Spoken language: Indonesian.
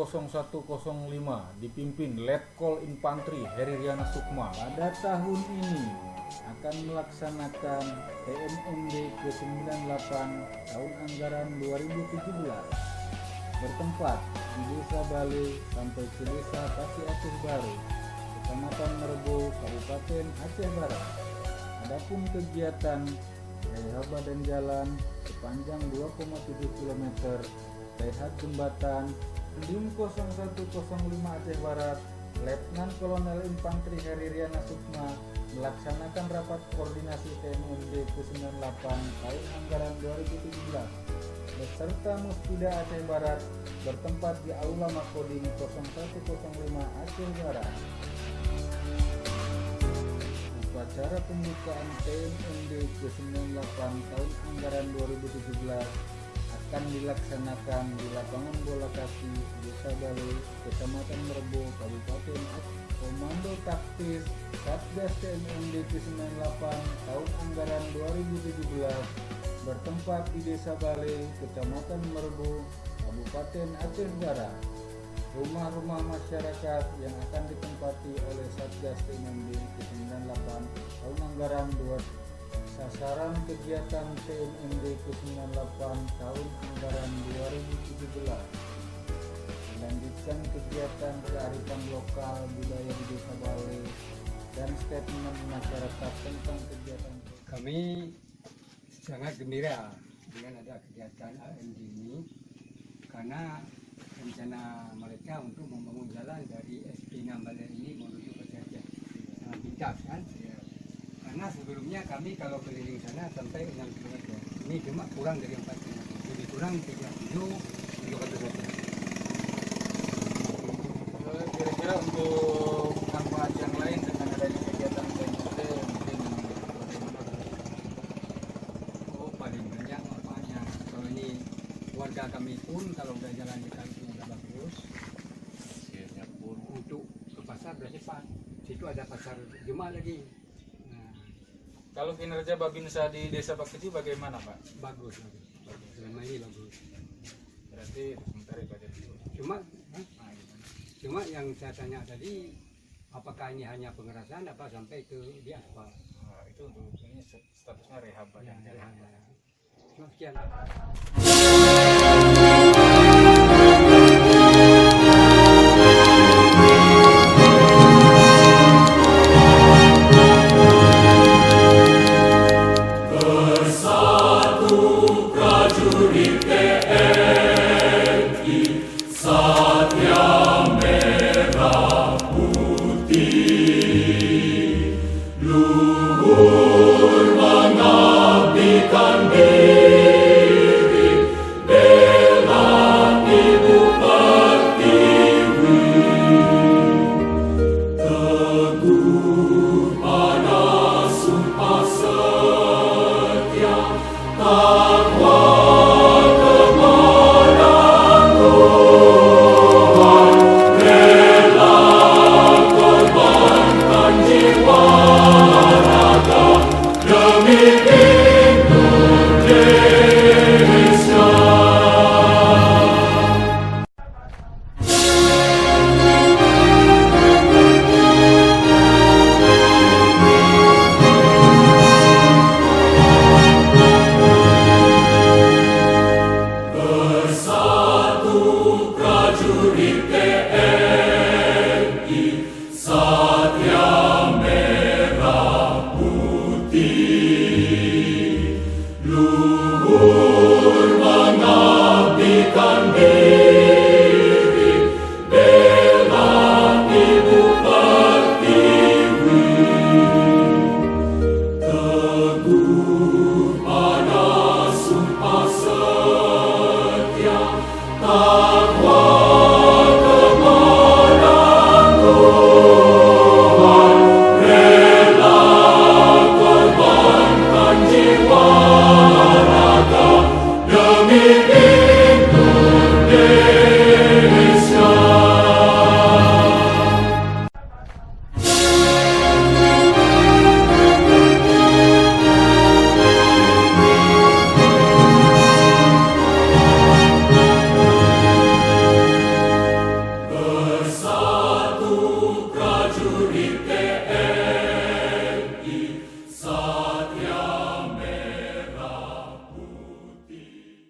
0105 dipimpin Letkol Infantri Heri Riana Sukma pada tahun ini akan melaksanakan TNMD ke-98 tahun anggaran 2017 bertempat di Desa Bale sampai ke Desa Pasi Aceh Baru, Kecamatan Merbo, Kabupaten Aceh Barat. Adapun kegiatan rehab badan jalan sepanjang 2,7 km, rehab jembatan Dim 0105 Aceh Barat, Letnan Kolonel Infantri Heri Riana Sukma melaksanakan rapat koordinasi TNMD ke-98 tahun anggaran 2017 beserta Muspida Aceh Barat bertempat di Aula Makodim 0105 Aceh Barat. Upacara pembukaan TNMD ke-98 tahun anggaran 2017 akan dilaksanakan di lapangan bola kaki Desa Bale, Kecamatan Merbo, Kabupaten Aceh. Komando Taktis Satgas TNMD ke-98 tahun anggaran 2017 bertempat di Desa Bale, Kecamatan Merbo, Kabupaten Aceh Barat. Rumah-rumah masyarakat yang akan ditempati oleh Satgas TNMD ke-98 tahun anggaran 2. Sasaran kegiatan TNMD ke-98 tahun anggaran 2017. Melanjutkan kegiatan kearifan lokal budaya di Desa Bale dan statement masyarakat tentang kegiatan. Kami sangat gembira dengan ada kegiatan AMD ini karena rencana mereka untuk membangun jalan dari SP Bale ini menuju ke Aceh sangat bijak kan. Karena sebelumnya kami kalau keliling sana sampai 6 km, ini cuma kurang dari 4 km, lebih kurang 37 km. Kira-kira untuk manfaat yang lain dengan adanya kegiatan TNMD mungkin bagaimana? Oh, paling banyak manfaatnya. Kalau ini warga kami pun kalau udah jalan di kali udah bagus, akhirnya pun untuk ke pasar udah cepat. Situ ada pasar Jumat lagi. Kalau kinerja Babinsa di Desa Bakti bagaimana, Pak? Bagus. Selama ini bagus. Berarti sebentar ya Pak. Cuma yang saya tanya tadi, apakah ini hanya pengerasan apa sampai ke di aspal? Nah, itu untuk ini statusnya rehab badan jalan. Cuma sekian. Demi